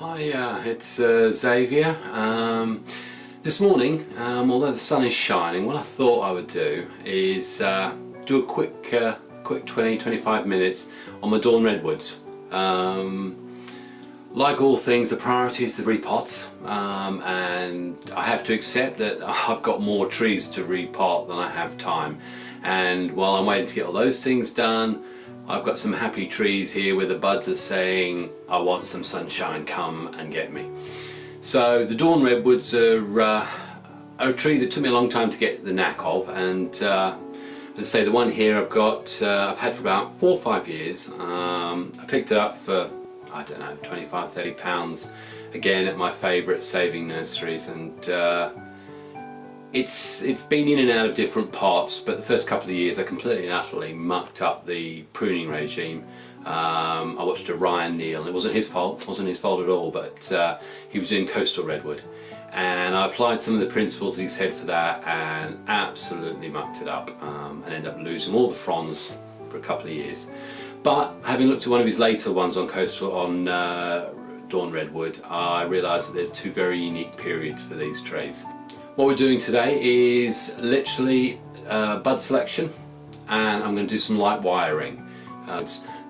Hi, it's Xavier. This morning, although the sun is shining, what I thought I would do is do a quick 20-25 minutes on my Dawn Redwoods. Like all things, the priority is the repots, and I have to accept that I've got more trees to repot than I have time. And while I'm waiting to get all those things done, I've got some happy trees here where the buds are saying, I want some sunshine, come and get me. So the Dawn Redwoods are a tree that took me a long time to get the knack of, and as I say, the one here I've had for about 4 or 5 years. I picked it up for, I don't know, 25-30 pounds, again at my favourite saving nurseries, and it's been in and out of different pots, but the first couple of years I completely and utterly mucked up the pruning regime. I watched a Ryan Neal, it wasn't his fault at all, but he was doing coastal redwood, and I applied some of the principles he said for that and absolutely mucked it up, and ended up losing all the fronds for a couple of years. But having looked at one of his later ones on Dawn Redwood, I realised that there's 2 very unique periods for these trees. What we're doing today is literally bud selection, and I'm going to do some light wiring.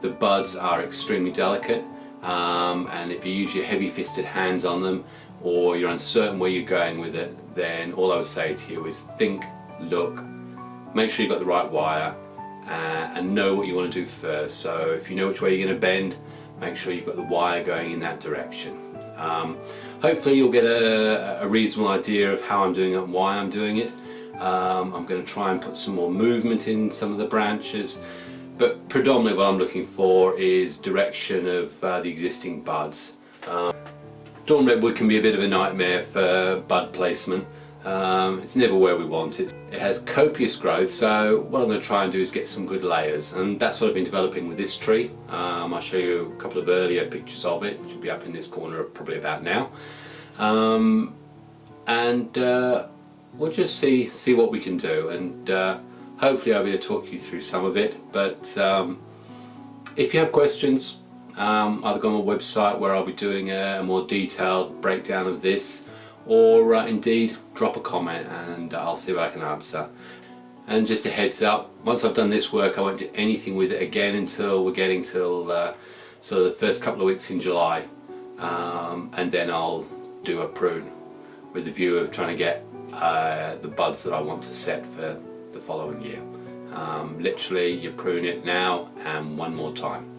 The buds are extremely delicate, and if you use your heavy-fisted hands on them, or you're uncertain where you're going with it, then all I would say to you is think, look, make sure you've got the right wire, and know what you want to do first. So if you know which way you're going to bend, make sure you've got the wire going in that direction. Hopefully you'll get a reasonable idea of how I'm doing it and why I'm doing it. I'm going to try and put some more movement in some of the branches, but predominantly what I'm looking for is direction of the existing buds. Dawn Redwood can be a bit of a nightmare for bud placement. It's never where we want it. It has copious growth, so what I'm going to try and do is get some good layers, and that's what I've been developing with this tree. I'll show you a couple of earlier pictures of it, which will be up in this corner probably about now, and we'll just see what we can do, and hopefully I'll be able to talk you through some of it. But if you have questions, either go on my website where I'll be doing a more detailed breakdown of this, or indeed drop a comment and I'll see what I can answer. And just a heads up, once I've done this work I won't do anything with it again until we're getting till sort of the first couple of weeks in July, and then I'll do a prune with the view of trying to get the buds that I want to set for the following year. Literally you prune it now and one more time.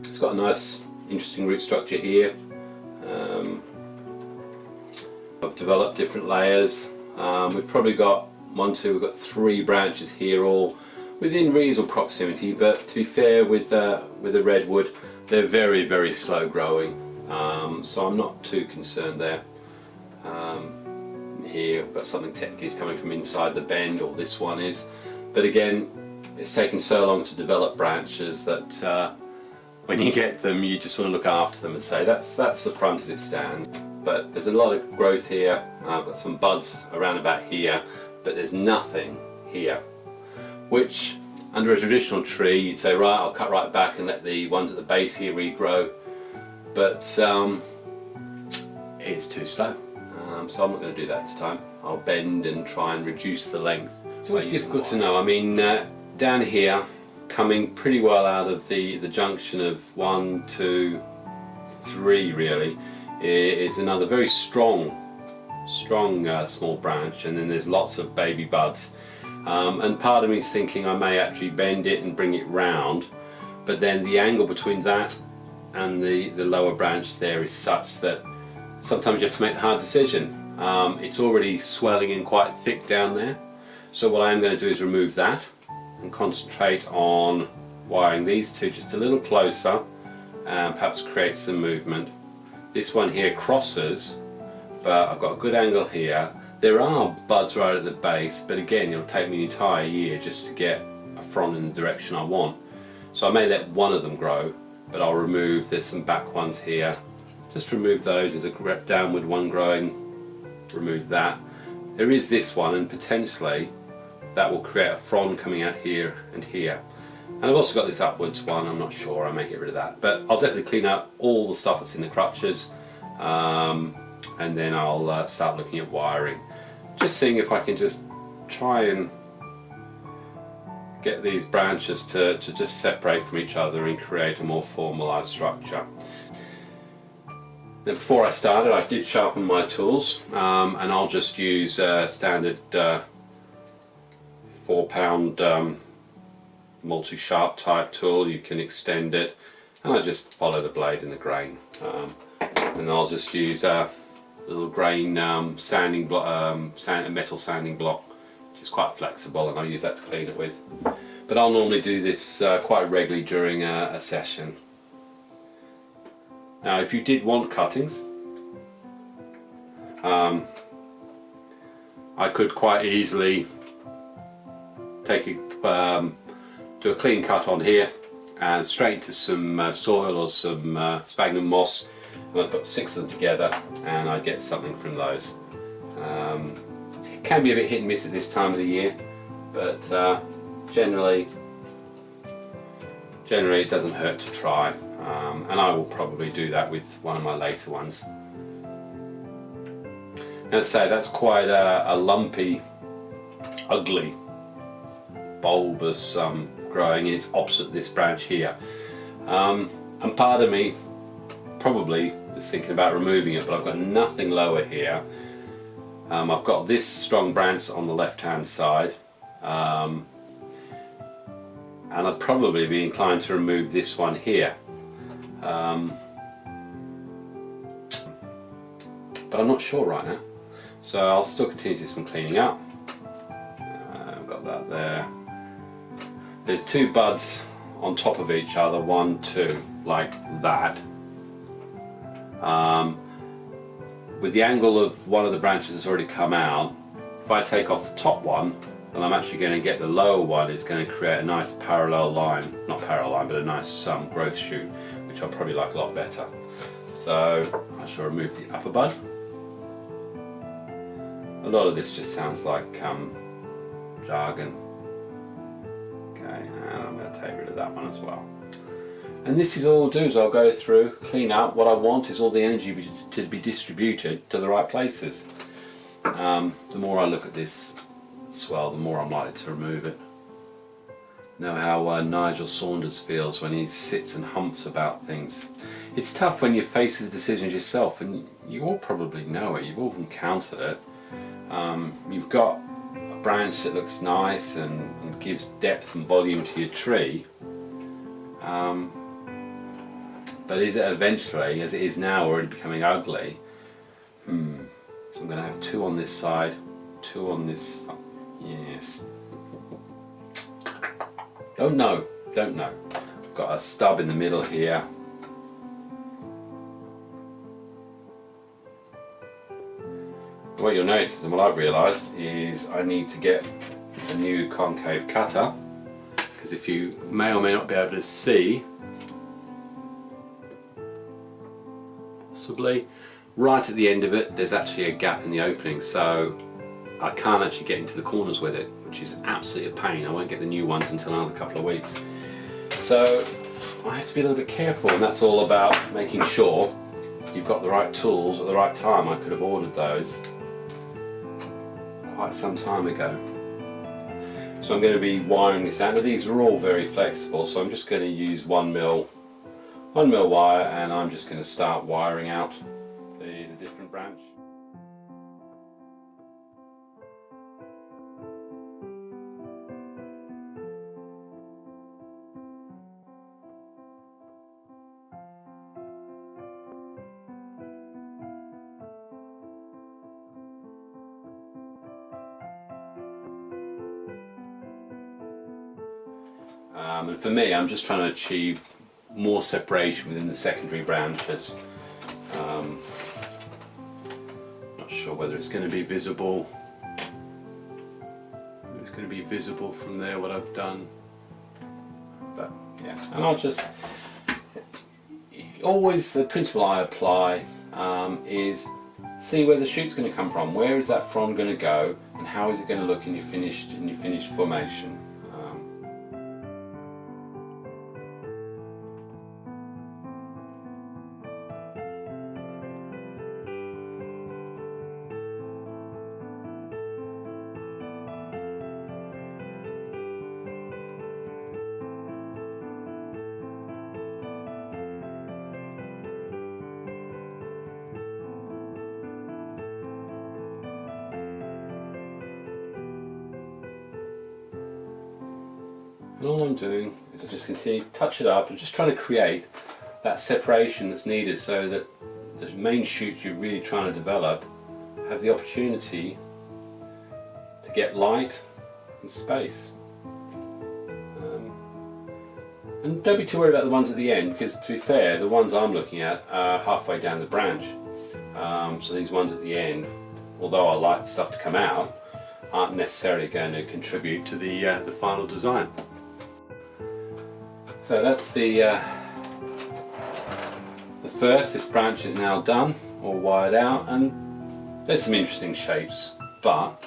It's got a nice interesting root structure here. I've developed different layers. We've probably got we've got 3 branches here, all within reasonable proximity, but to be fair with the redwood, they're very, very slow growing, so I'm not too concerned there. Here I've got something technically is coming from inside the bend, or this one is, but again it's taken so long to develop branches that when you get them you just want to look after them and say that's the front as it stands. But there's a lot of growth here. I've got some buds around about here, but there's nothing here, which under a traditional tree you'd say, right, I'll cut right back and let the ones at the base here regrow, but it's too slow, so I'm not going to do that this time. I'll bend and try and reduce the length. It's always difficult to know. I mean, down here, coming pretty well out of the junction of 1, 2, 3 really, is another very strong small branch, and then there's lots of baby buds, and part of me is thinking I may actually bend it and bring it round, but then the angle between that and the lower branch there is such that sometimes you have to make the hard decision. It's already swelling in quite thick down there, so what I am going to do is remove that and concentrate on wiring these 2 just a little closer and perhaps create some movement. This one here crosses, but I've got a good angle here. There are buds right at the base, but again it'll take me an entire year just to get a frond in the direction I want. So I may let one of them grow, but I'll remove, there's some back ones here, just remove those. There's a downward one growing, remove that. There is this one, and potentially that will create a frond coming out here and here. And I've also got this upwards one, I'm not sure, I may get rid of that. But I'll definitely clean up all the stuff that's in the crutches, and then I'll start looking at wiring. Just seeing if I can just try and get these branches to just separate from each other and create a more formalised structure. Now, before I started, I did sharpen my tools, and I'll just use a standard 4-pound multi-sharp type tool. You can extend it, and I just follow the blade in the grain. And I'll just use a little grain sanding block, metal sanding block, which is quite flexible, and I'll use that to clean it with. But I'll normally do this quite regularly during a session. Now, if you did want cuttings, I could quite easily take do a clean cut on here and straight into some soil or some sphagnum moss, and I'd put 6 of them together and I'd get something from those. It can be a bit hit and miss at this time of the year, but generally it doesn't hurt to try, and I will probably do that with one of my later ones. As I say, that's quite a lumpy, ugly, bulbous growing, and it's opposite this branch here. And part of me probably is thinking about removing it, but I've got nothing lower here. I've got this strong branch on the left hand side, and I'd probably be inclined to remove this one here. But I'm not sure right now, so I'll still continue to do some cleaning up. I've got that there. There's 2 buds on top of each other, 1, 2, like that. With the angle of one of the branches that's already come out, if I take off the top one, then I'm actually going to get the lower one. It's going to create a nice parallel line, not parallel line, but a nice growth shoot, which I'll probably like a lot better. So I shall remove the upper bud. A lot of this just sounds like jargon. Okay, and I'm going to take rid of that one as well. And this is all I'll do, is I'll go through, clean up. What I want is all the energy to be distributed to the right places. The more I look at this swell, the more I'm likely to remove it. You know how Nigel Saunders feels when he sits and humps about things. It's tough when you're faced with decisions yourself, and you all probably know it, you've all encountered it. You've got a branch that looks nice and gives depth and volume to your tree, but is it eventually, as it is now, already becoming ugly? So I'm going to have 2 on this side, 2 on this side. Yes. Don't know. I've got a stub in the middle here. What you'll notice, and what I've realised, is I need to get a new concave cutter, because if you may or may not be able to see, possibly right at the end of it there's actually a gap in the opening, so I can't actually get into the corners with it, which is absolutely a pain. I won't get the new ones until another couple of weeks. So I have to be a little bit careful, and that's all about making sure you've got the right tools at the right time. I could have ordered those quite some time ago. So I'm going to be wiring this out. Now, these are all very flexible, so I'm just going to use 1mm wire, and I'm just going to start wiring out the different branch. And for me, I'm just trying to achieve more separation within the secondary branches. Not sure whether it's going to be visible. It's going to be visible from there what I've done. But yeah, and I'll just always, the principle I apply is see where the shoot's going to come from. Where is that frond going to go, and how is it going to look in your finished formation? And all I'm doing is I just continue to touch it up and just trying to create that separation that's needed so that the main shoots you're really trying to develop have the opportunity to get light and space. And don't be too worried about the ones at the end, because to be fair, the ones I'm looking at are halfway down the branch. So these ones at the end, although I like stuff to come out, aren't necessarily going to contribute to the final design. So that's the first. This branch is now done, all wired out, and there's some interesting shapes, but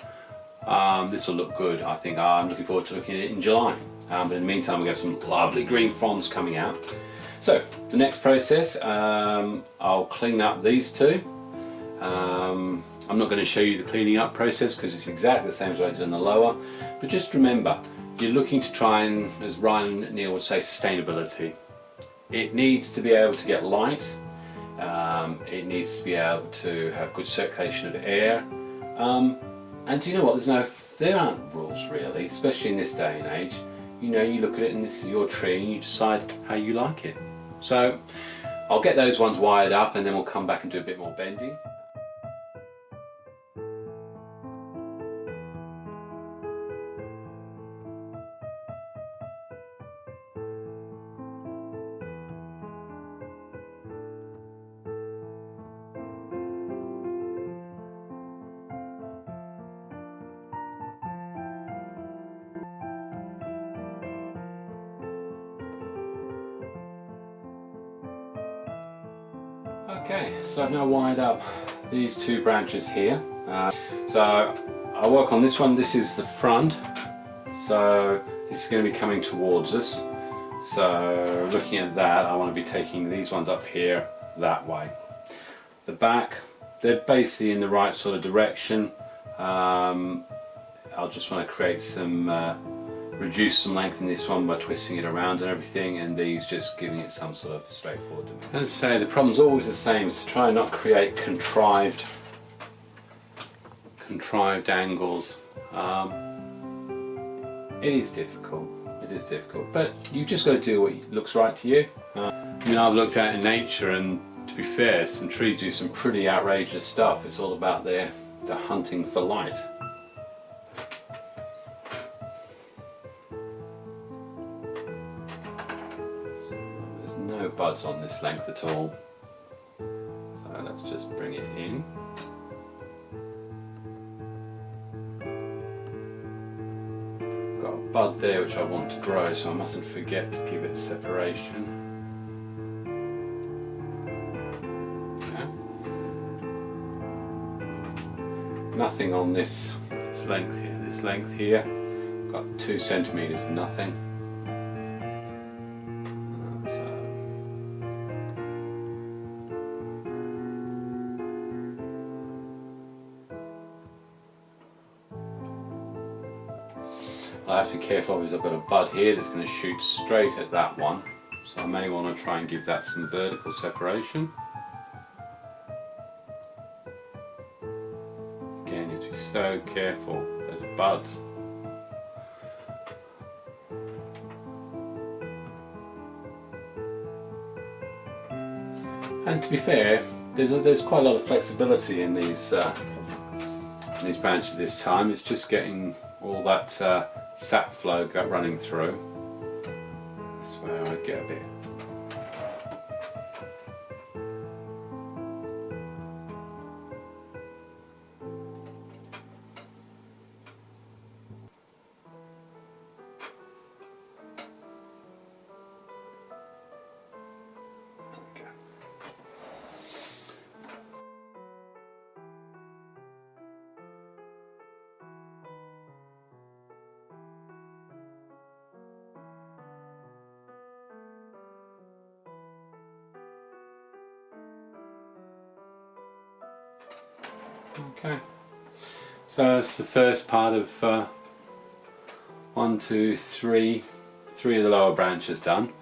this will look good. I think I'm looking forward to looking at it in July. But in the meantime, we have some lovely green fronds coming out. So the next process, I'll clean up these two. I'm not going to show you the cleaning up process because it's exactly the same as I did on the lower. But just remember, you're looking to try and, as Ryan and Neil would say, sustainability. It needs to be able to get light. It needs to be able to have good circulation of air. And do you know what? There aren't rules really, especially in this day and age. You know, you look at it and this is your tree and you decide how you like it. So I'll get those ones wired up and then we'll come back and do a bit more bending. Okay, so I've now wired up these two branches here. So I'll work on this one. This is the front, so this is going to be coming towards us. So looking at that, I want to be taking these ones up here that way. The back, they're basically in the right sort of direction. I'll just want to create some reduce some length in this one by twisting it around and everything, and these just giving it some sort of straightforward dimension. As I say, the problem's always the same, is to try and not create contrived angles. It is difficult, but you've just got to do what looks right to you. I've looked out in nature, and to be fair, some trees do some pretty outrageous stuff. It's all about their hunting for light. No buds on this length at all, so let's just bring it in. Got a bud there which I want to grow, so I mustn't forget to give it separation. Okay. Nothing on this length here. This length here, got 2 centimeters of nothing. I have to be careful because I've got a bud here that's going to shoot straight at that one, so I may want to try and give that some vertical separation. Again, you have to be so careful, those buds. And to be fair, there's quite a lot of flexibility in these branches this time. It's just getting all that sap flow running through. That's where I get a bit. Okay, so it's the first part of 1, 2, 3 of the lower branches done,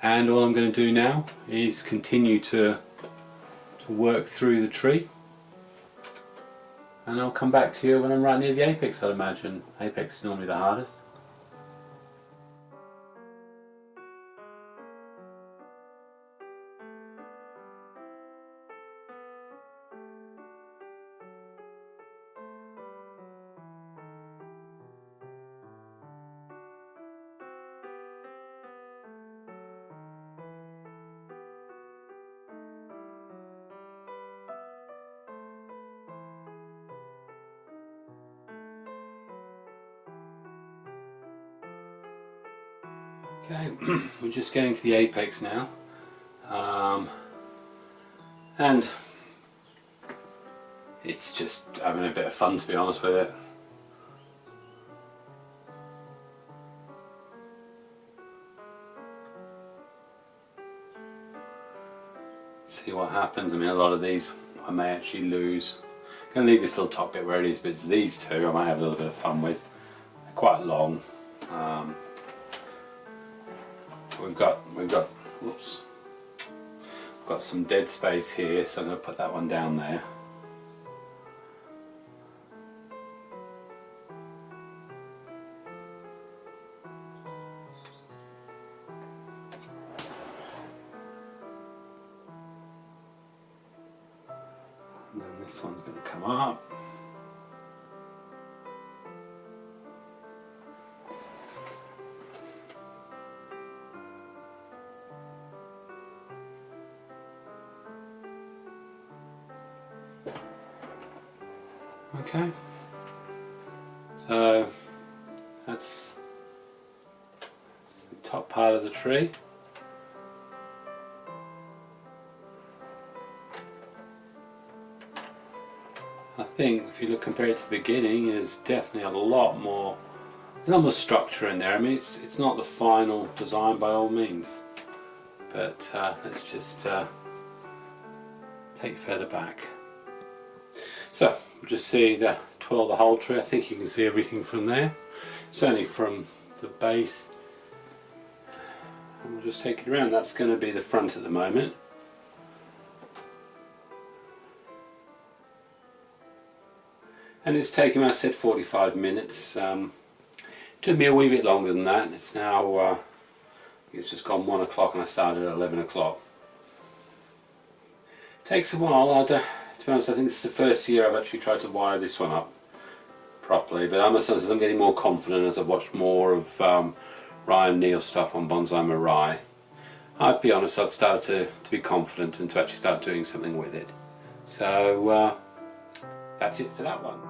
and all I'm going to do now is continue to work through the tree, and I'll come back to you when I'm right near the apex. I'd imagine apex is normally the hardest. Okay, we're just getting to the apex now, and it's just having a bit of fun, to be honest with it. See what happens. I mean, a lot of these I may actually lose. I'm going to leave this little top bit where it is, but it's these two I might have a little bit of fun with. They're quite long. We've got whoops, we've got some dead space here, so I'm going to put that one down there. And then this one's going to come up. Okay, so that's the top part of the tree. I think if you look compared to the beginning, there's definitely a lot more. There's a lot more structure in there. I mean, it's not the final design by all means, but let's just take it further back. So we'll just see the twirl the whole tree. I think you can see everything from there, certainly from the base. And we'll just take it around. That's going to be the front at the moment. And it's taken, I said, 45 minutes. Took me a wee bit longer than that. It's now, it's just gone 1 o'clock and I started at 11 o'clock. Takes a while. To be honest, I think this is the first year I've actually tried to wire this one up properly, but I must say, as I'm getting more confident as I've watched more of Ryan Neal's stuff on Bonsai Mirai, I'll be honest, I've started to be confident and to actually start doing something with it. So that's it for that one.